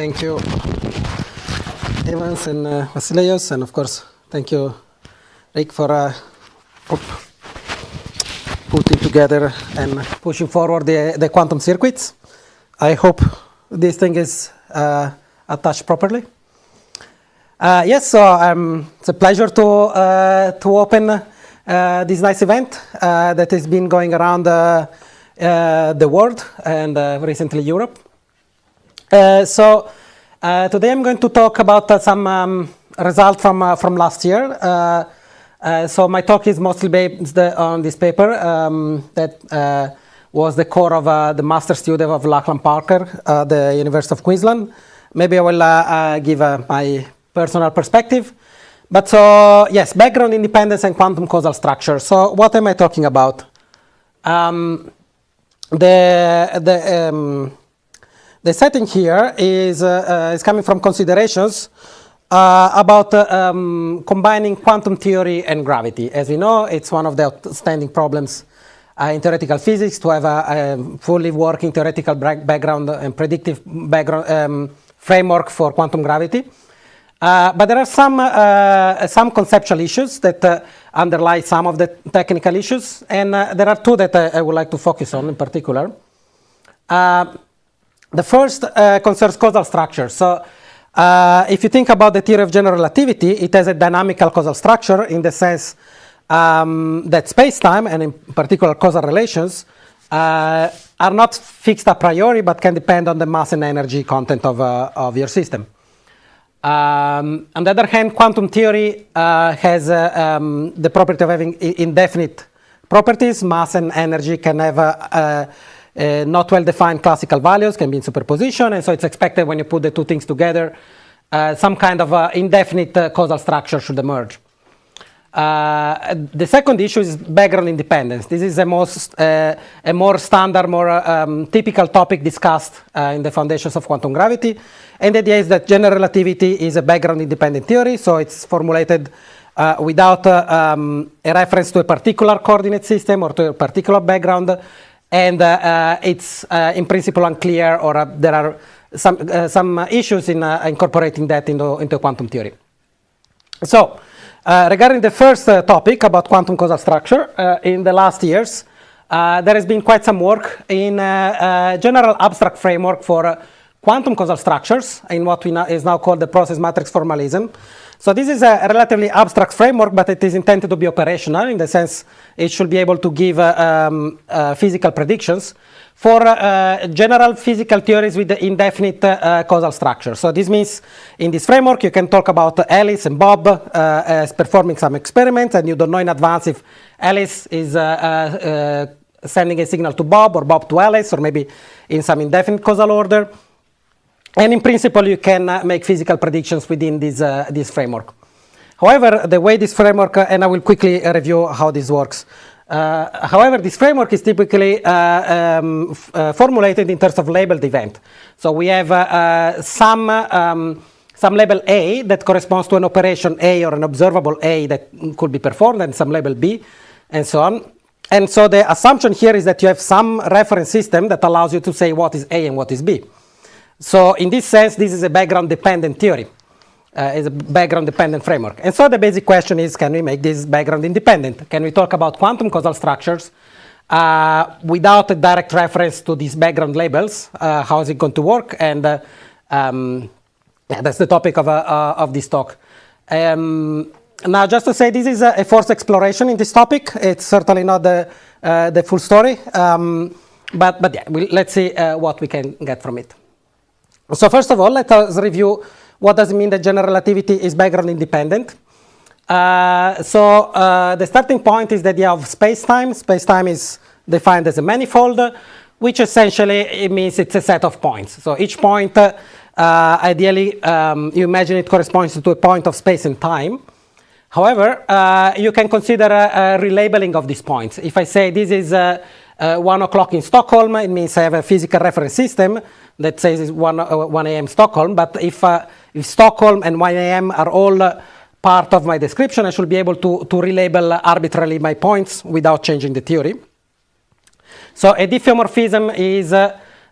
Thank you, Evans and Vasileios, and of course, thank you, Rick, for putting together and pushing forward the quantum circuits. I hope this thing is attached properly. Yes, so it's a pleasure to open this nice event that has been going around the world and recently Europe. So today I'm going to talk about some results from last year. So my talk is mostly based on this paper that was the core of the master student of Lachlan Parker at the University of Queensland. Maybe I will give my personal perspective. But so, yes, background independence and quantum causal structure. So what am I talking about? The setting here is coming from considerations about combining quantum theory and gravity. As we know, it's one of the outstanding problems in theoretical physics to have a fully working theoretical background and predictive background framework for quantum gravity. But there are some conceptual issues that underlie some of the technical issues, and there are two that I would like to focus on in particular. The first concerns causal structure. So if you think about the theory of general relativity, it has a dynamical causal structure in the sense that space-time, and in particular causal relations, are not fixed a priori, but can depend on the mass and energy content of your system. On the other hand, quantum theory has the property of having indefinite properties. Mass and energy can have not well-defined classical values, can be in superposition, and so it's expected when you put the two things together, some kind of indefinite causal structure should emerge. The second issue is background independence. This is a more standard, more typical topic discussed in the foundations of quantum gravity. And the idea is that general relativity is a background independent theory, so it's formulated without a reference to a particular coordinate system or to a particular background. And it's in principle unclear, or there are some issues in incorporating that into quantum theory. So regarding the first topic about quantum causal structure, in the last years, there has been quite some work in a general abstract framework for quantum causal structures in what is now called the process matrix formalism. So this is a relatively abstract framework, but it is intended to be operational in the sense it should be able to give physical predictions for general physical theories with the indefinite causal structure. So this means in this framework you can talk about Alice and Bob as performing some experiments, and you don't know in advance if Alice is sending a signal to Bob or Bob to Alice, or maybe in some indefinite causal order. And in principle, you can make physical predictions within this framework. However, the way this framework, and I will quickly review how this works. However, this framework is typically formulated in terms of labeled event. So we have some label A that corresponds to an operation A or an observable A that could be performed, and some label B, and so on. And so the assumption here is that you have some reference system that allows you to say what is A and what is B. So in this sense, this is a background-dependent theory. It's a background-dependent framework. And so the basic question is, can we make this background-independent? Can we talk about quantum causal structures without a direct reference to these background labels? How is it going to work? And that's the topic of this talk. Now, just to say, this is a forced exploration in this topic. It's certainly not the full story. But yeah, let's see what we can get from it. So first of all, let us review what does it mean that general relativity is background independent. So the starting point is the idea of space-time. Space-time is defined as a manifold, which essentially it means it's a set of points. So each point, ideally, you imagine it corresponds to a point of space and time. However, you can consider a relabeling of these points. If I say this is 1 o'clock in Stockholm, it means I have a physical reference system that says it's 1 a.m. Stockholm. But if Stockholm and 1 a.m. are all part of my description, I should be able to relabel arbitrarily my points without changing the theory. So a diffeomorphism is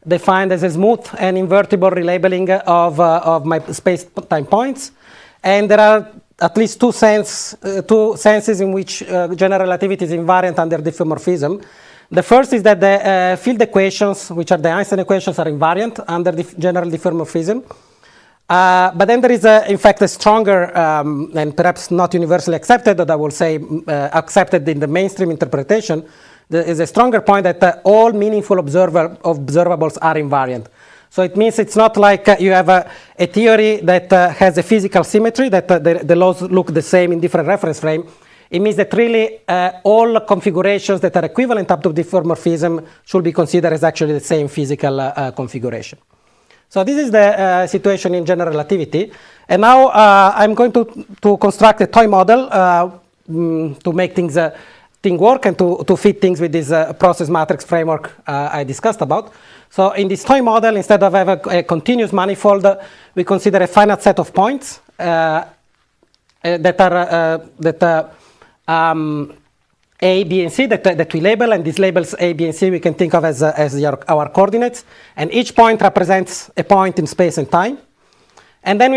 defined as a smooth and invertible relabeling of my space-time points. And there are at least two senses in which general relativity is invariant under diffeomorphism. The first is that the field equations, which are the Einstein equations, are invariant under general diffeomorphism. But then there is, in fact, a stronger, and perhaps not universally accepted, but I will say accepted in the mainstream interpretation, there is a stronger point that all meaningful observables are invariant. So it means it's not like you have a theory that has a physical symmetry, that the laws look the same in different reference frame. It means that really all configurations that are equivalent up to diffeomorphism should be considered as actually the same physical configuration. So this is the situation in general relativity. And now I'm going to construct a toy model to make things work and to fit things with this process matrix framework I discussed about. So in this toy model, instead of having a continuous manifold, we consider a finite set of points that are A, B, and C that we label, and these labels A, B, and C we can think of as our coordinates. And each point represents a point in space and time. And then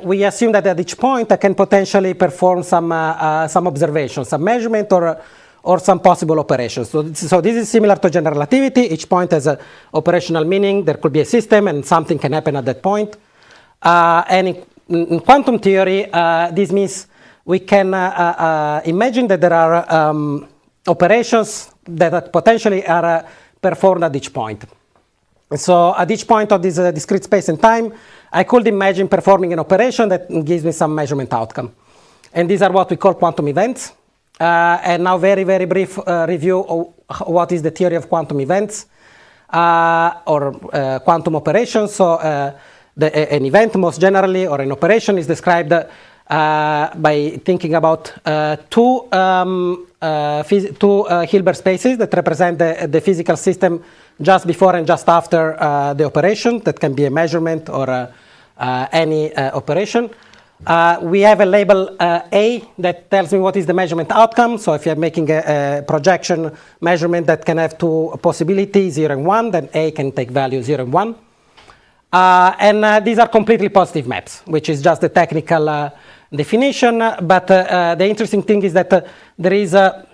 we assume that at each point I can potentially perform some observation, some measurement, or some possible operations. So this is similar to general relativity. Each point has an operational meaning. There could be a system, and something can happen at that point. And in quantum theory, this means we can imagine that there are operations that potentially are performed at each point. And so at each point of this discrete space and time, I could imagine performing an operation that gives me some measurement outcome. And these are what we call quantum events. And now very, very brief review of what is the theory of quantum events or quantum operations. So an event most generally, or an operation, is described by thinking about two Hilbert spaces that represent the physical system just before and just after the operation. That can be a measurement or any operation. We have a label A that tells me what is the measurement outcome. So if you're making a projection measurement that can have two possibilities, 0 and 1, then A can take value 0 and 1. And these are completely positive maps, which is just the technical definition. But the interesting thing is that there is a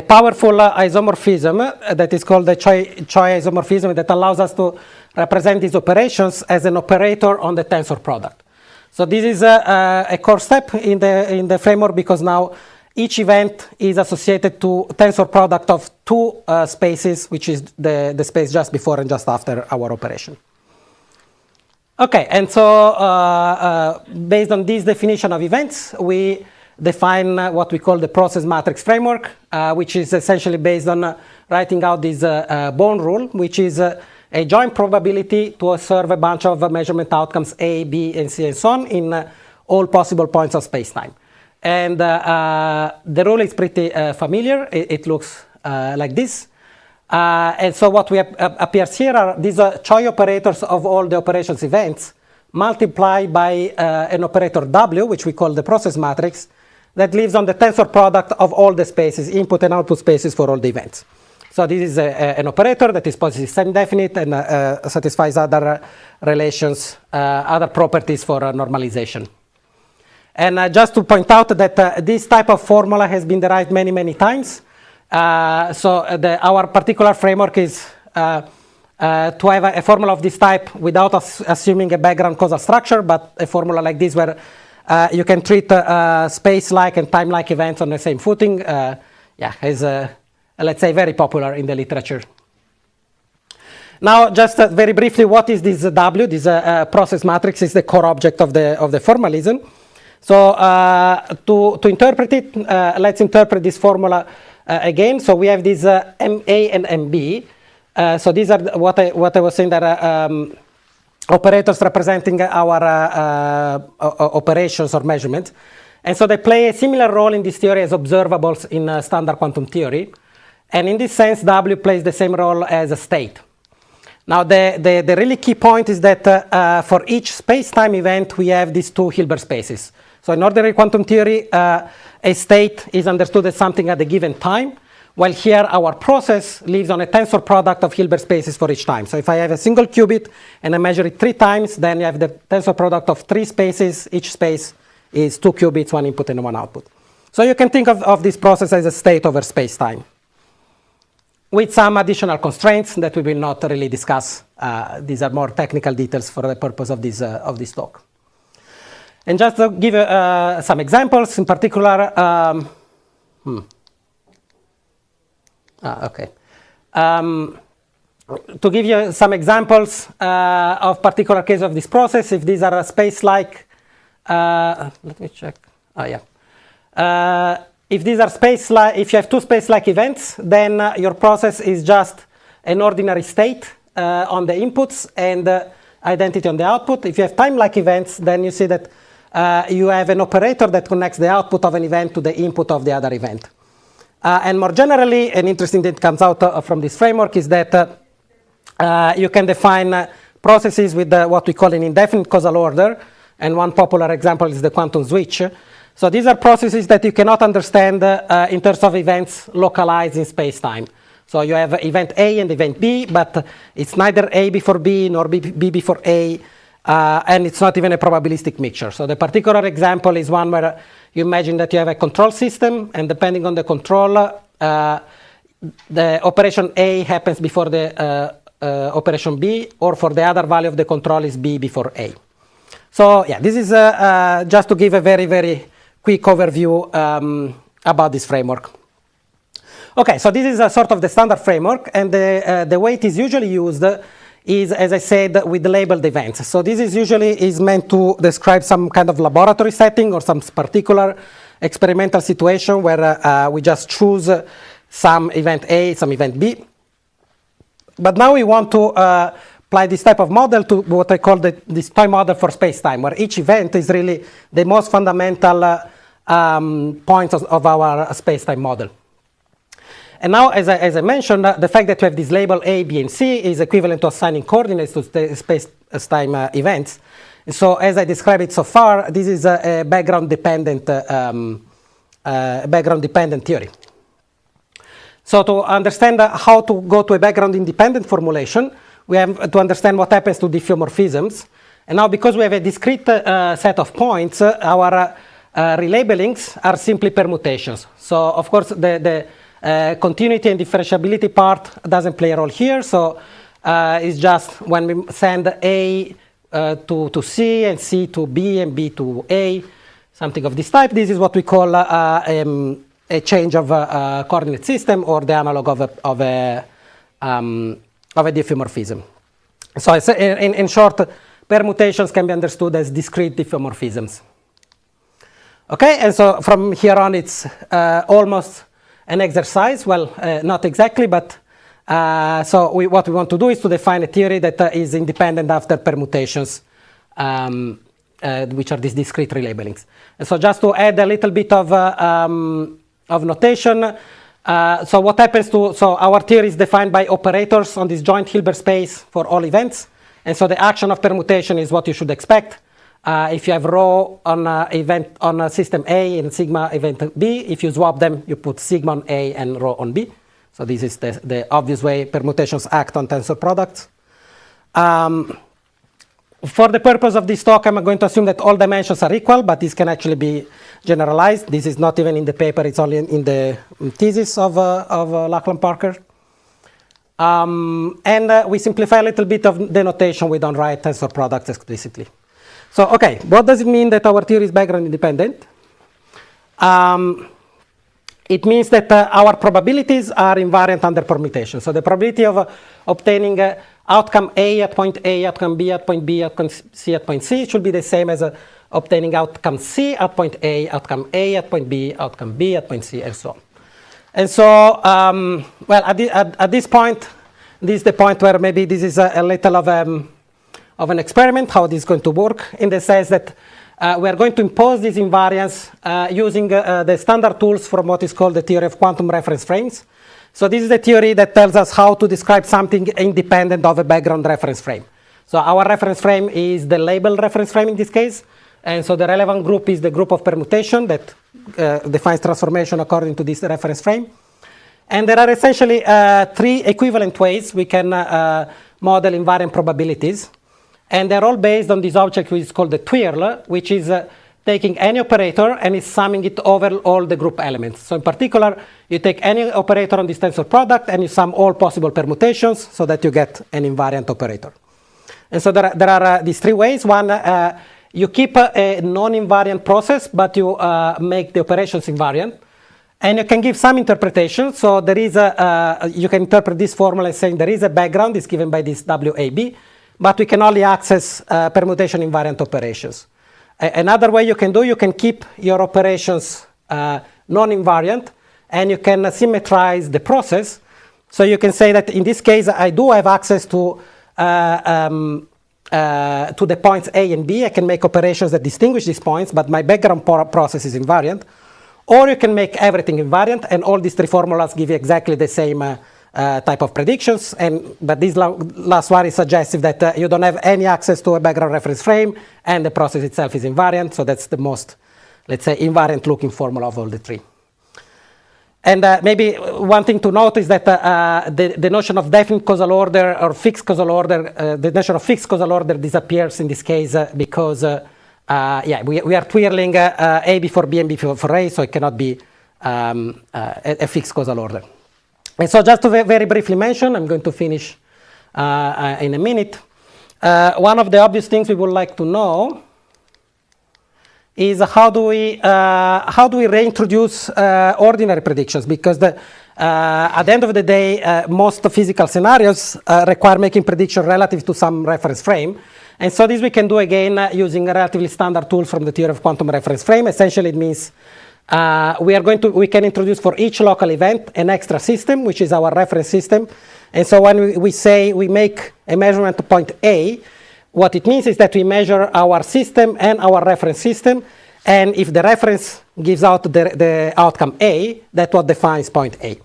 powerful isomorphism that is called the Choi isomorphism that allows us to represent these operations as an operator on the tensor product. So this is a core step in the framework, because now each event is associated to tensor product of two spaces, which is the space just before and just after our operation. Okay, and so based on this definition of events, we define what we call the process matrix framework, which is essentially based on writing out this Born rule, which is a joint probability to observe a bunch of measurement outcomes A, B, and C, and so on in all possible points of space-time. And the rule is pretty familiar. It looks like this. And so what appears here are these Choi operators of all the operations events multiplied by an operator W, which we call the process matrix, that lives on the tensor product of all the spaces, input and output spaces for all the events. So this is an operator that is positive semi-definite and satisfies other relations, other properties for normalization. And just to point out that this type of formula has been derived many, many times. So our particular framework is to have a formula of this type without assuming a background causal structure, but a formula like this where you can treat space-like and time-like events on the same footing. Is let's say very popular in the literature. Now, just very briefly, what is this W? This process matrix is the core object of the formalism. So to interpret it, let's interpret this formula again. So we have these MA and MB. So these are what I was saying, that are operators representing our operations or measurements. And so they play a similar role in this theory as observables in standard quantum theory. And in this sense, W plays the same role as a state. Now, the really key point is that for each space-time event, we have these two Hilbert spaces. So in ordinary quantum theory, a state is understood as something at a given time, while here our process lives on a tensor product of Hilbert spaces for each time. So if I have a single qubit and I measure it 3 times, then you have the tensor product of 3 spaces. Each space is 2 qubits, 1 input and 1 output. So you can think of this process as a state over space-time, with some additional constraints that we will not really discuss. These are more technical details for the purpose of this talk. And just to give some examples, in particular, to give you some examples of particular case of this process, if these are a space-like, let me check. Oh yeah. If these are space-like, if you have 2 space-like events, then your process is just an ordinary state on the inputs and identity on the output. If you have time-like events, then you see that you have an operator that connects the output of an event to the input of the other event. And more generally, an interesting thing that comes out from this framework is that you can define processes with what we call an indefinite causal order. And one popular example is the quantum switch. So these are processes that you cannot understand in terms of events localized in space-time. So you have event A and event B, but it's neither A before B nor B before A, and it's not even a probabilistic mixture. So the particular example is one where you imagine that you have a control system, and depending on the control, the operation A happens before the operation B, or for the other value of the control is B before A. So yeah, this is just to give a very, very quick overview about this framework. Okay, so this is a sort of the standard framework, and the way it is usually used is, as I said, with labeled events. So this is usually meant to describe some kind of laboratory setting or some particular experimental situation where we just choose some event A, some event B. But now we want to apply this type of model to what I call this toy model for space-time, where each event is really the most fundamental points of our space-time model. And now, as I mentioned, the fact that we have this label A, B, and C is equivalent to assigning coordinates to the space-time events. And so as I described it so far, this is a background-dependent theory. So to understand how to go to a background-independent formulation, we have to understand what happens to diffeomorphisms. And now, because we have a discrete set of points, our relabelings are simply permutations. So, of course, the continuity and differentiability part doesn't play a role here. So it's just when we send A to C and C to B and B to A, something of this type. This is what we call a change of a coordinate system, or the analog of a diffeomorphism. So in short, permutations can be understood as discrete diffeomorphisms. Okay, and so from here on, it's almost an exercise. Well, not exactly, but so what we want to do is to define a theory that is independent after permutations, which are these discrete relabelings. And so just to add a little bit of notation, so what happens so our theory is defined by operators on this joint Hilbert space for all events. And so the action of permutation is what you should expect. If you have rho on a system A and sigma event B, if you swap them, you put sigma on A and rho on B. So this is the obvious way permutations act on tensor products. For the purpose of this talk, I'm going to assume that all dimensions are equal, but this can actually be generalized. This is not even in the paper, it's only in the thesis of Lachlan-Parker. And we simplify a little bit of the notation. We don't write tensor products explicitly. So, okay, what does it mean that our theory is background independent? It means that our probabilities are invariant under permutation. So the probability of obtaining outcome A at point A, outcome B at point B, outcome C at point C should be the same as obtaining outcome C at point A at point B, outcome B at point C, and so on. And so, well, at this point, this is the point where maybe this is a little of an experiment, how this is going to work, in the sense that we are going to impose this invariance using the standard tools from what is called the theory of quantum reference frames. So this is the theory that tells us how to describe something independent of a background reference frame. So our reference frame is the labeled reference frame in this case. And so the relevant group is the group of permutation that defines transformation according to this reference frame. And there are essentially 3 equivalent ways we can model invariant probabilities. And they're all based on this object which is called the twirl, which is taking any operator and is summing it over all the group elements. So in particular, you take any operator on this tensor product and you sum all possible permutations so that you get an invariant operator. And so there are these 3 ways. One, you keep a non-invariant process, but you make the operations invariant. And you can give some interpretation. So there is you can interpret this formula as saying there is a background, it's given by this WAB, but we can only access permutation invariant operations. Another way you can keep your operations non-invariant, and you can symmetrize the process. So you can say that in this case, I do have access to the points A and B. I can make operations that distinguish these points, but my background process is invariant. Or you can make everything invariant, and all these 3 formulas give you exactly the same type of predictions. But this last one is suggestive that you don't have any access to a background reference frame, and the process itself is invariant. So that's the most, let's say, invariant looking formula of all the 3. And maybe one thing to note is that the notion of definite causal order or fixed causal order, the notion of fixed causal order disappears in this case because we are twirling A before B and B before A, so it cannot be a fixed causal order. And so just to very briefly mention, I'm going to finish in a minute. One of the obvious things we would like to know is how do we reintroduce ordinary predictions, because at the end of the day, most physical scenarios require making prediction relative to some reference frame. And so this we can do again using a relatively standard tool from the theory of quantum reference frame. Essentially, it means we can introduce for each local event an extra system, which is our reference system. And so when we say we make a measurement at point A, what it means is that we measure our system and our reference system. And if the reference gives out the outcome A, that's what defines point A.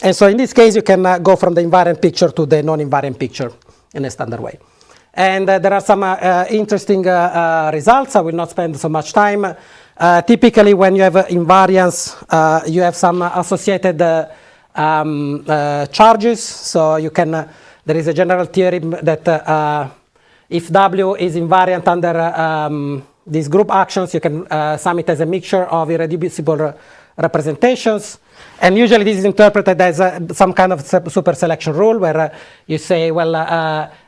And so in this case, you can go from the invariant picture to the non-invariant picture in a standard way. And there are some interesting results. I will not spend so much time. Typically, when you have invariance, you have some associated charges. So you can, there is a general theorem that if W is invariant under these group actions, you can sum it as a mixture of irreducible representations. And usually this is interpreted as some kind of superselection rule, where you say, well,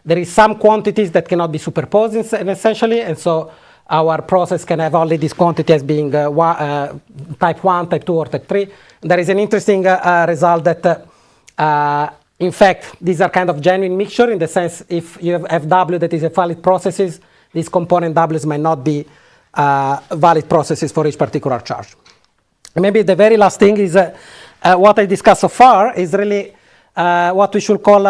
there is some quantities that cannot be superposed essentially, and so our process can have only this quantity as being type 1, type 2, or type 3. There is an interesting result that, in fact, these are kind of genuine mixture in the sense if you have W that is a valid processes, these component Ws might not be valid processes for each particular charge. Maybe the very last thing is what I discussed so far is really what we should call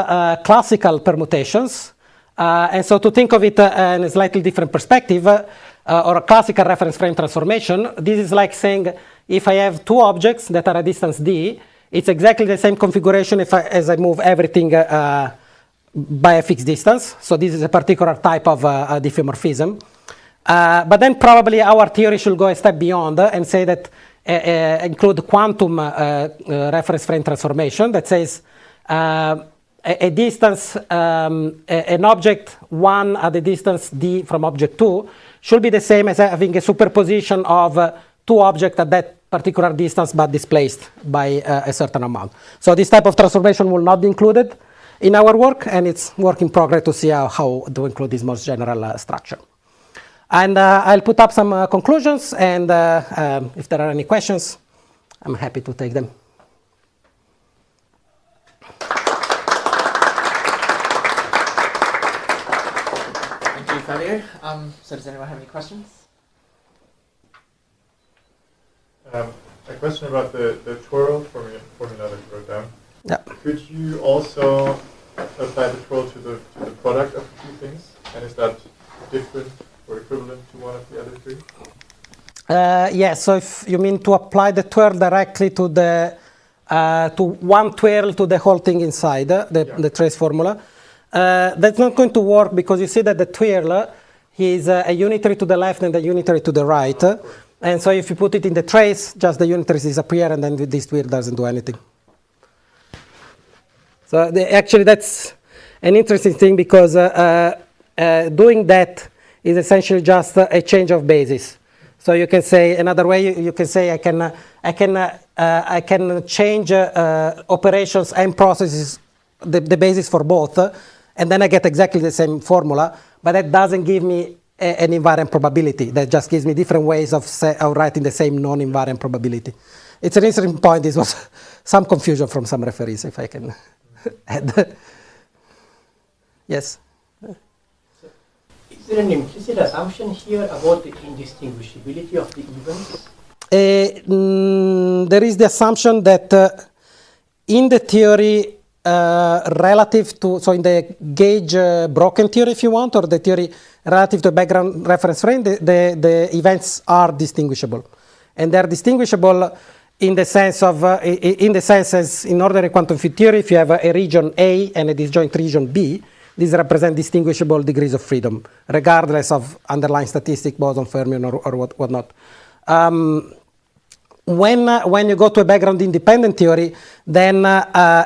classical permutations. And so to think of it in a slightly different perspective, or a classical reference frame transformation, this is like saying if I have 2 objects that are at distance d, it's exactly the same configuration as I move everything by a fixed distance. So this is a particular type of diffeomorphism. But then probably our theory should go a step beyond and say that include quantum reference frame transformation that says a distance, an object 1 at the distance d from object 2 should be the same as having a superposition of 2 objects at that particular distance but displaced by a certain amount. So this type of transformation will not be included in our work, and it's work in progress to see how to include this most general structure. And I'll put up some conclusions, and if there are any questions, I'm happy to take them. Thank you, Fabio. So does anyone have any questions? A question about the twirl formula that you wrote down. Yeah. Could you also apply the twirl to the product of the 2 things? And is that different or equivalent to one of the other 3? Yes, so if you mean to apply the twirl directly to the to one twirl to the whole thing inside, the trace formula, that's not going to work because you see that the twirl is a unitary to the left and a unitary to the right. And so if you put it in the trace, just the unitaries disappear and then this twirl doesn't do anything. So actually that's an interesting thing because doing that is essentially just a change of basis. So you can say another way. You can say I can change operations and processes, the basis for both, and then I get exactly the same formula. But that doesn't give me an invariant probability. That just gives me different ways of writing the same non-invariant probability. It's an interesting point. This was some confusion from some referees, if I can add. Yes. Is there an implicit assumption here about the indistinguishability of the events? There is the assumption that in the theory, relative to, so in the gauge broken theory, if you want, or the theory relative to background reference frame, the events are distinguishable. And they're distinguishable in the sense of, as in ordinary quantum field theory, if you have a region A and a disjoint region B, these represent distinguishable degrees of freedom, regardless of underlying statistic, boson, fermion, or whatnot. When you go to a background independent theory, then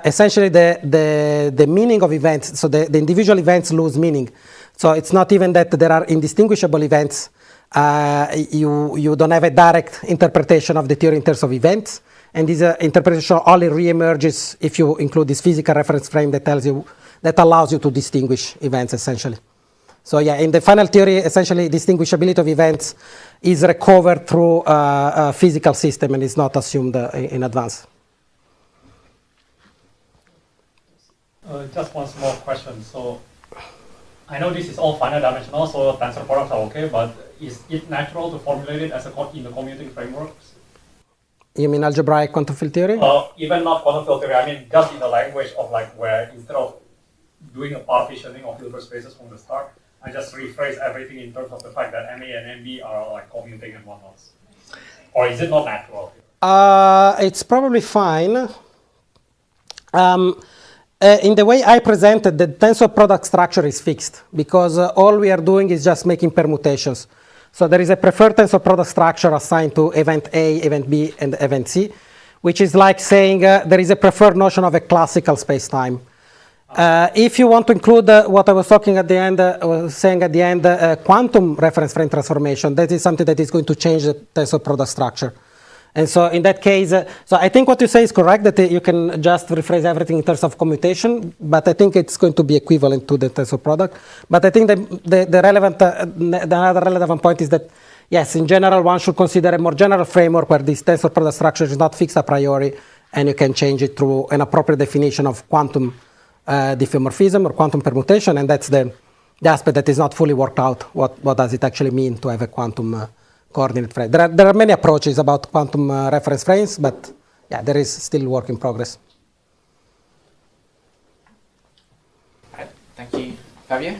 essentially the meaning of events, so the individual events lose meaning. So it's not even that there are indistinguishable events. You don't have a direct interpretation of the theory in terms of events. And this interpretation only re-emerges if you include this physical reference frame that allows you to distinguish events, essentially. So yeah, in the final theory, essentially distinguishability of events is recovered through a physical system and is not assumed in advance. Just one small question. So I know this is all finite dimensional, so tensor products are okay, but is it natural to formulate it as in the commuting frameworks? You mean algebraic quantum field theory? Even not quantum field theory, I mean just in the language of like where instead of doing a partitioning of Hilbert spaces from the start, I just rephrase everything in terms of the fact that MA and MB are like commuting and whatnot. Or is it not natural? It's probably fine. In the way I presented, the tensor product structure is fixed because all we are doing is just making permutations. So there is a preferred tensor product structure assigned to event A, event B, and event C, which is like saying there is a preferred notion of a classical space-time. If you want to include what I was talking at the end, saying at the end, quantum reference frame transformation, that is something that is going to change the tensor product structure. And so in that case, so I think what you say is correct, that you can just rephrase everything in terms of commutation, but I think it's going to be equivalent to the tensor product. But I think the other relevant point is that, yes, in general, one should consider a more general framework where this tensor product structure is not fixed a priori, and you can change it through an appropriate definition of quantum diffeomorphism or quantum permutation, and that's the aspect that is not fully worked out. What does it actually mean to have a quantum coordinate frame? There are many approaches about quantum reference frames, but yeah, there is still work in progress. All right, thank you, Fabio.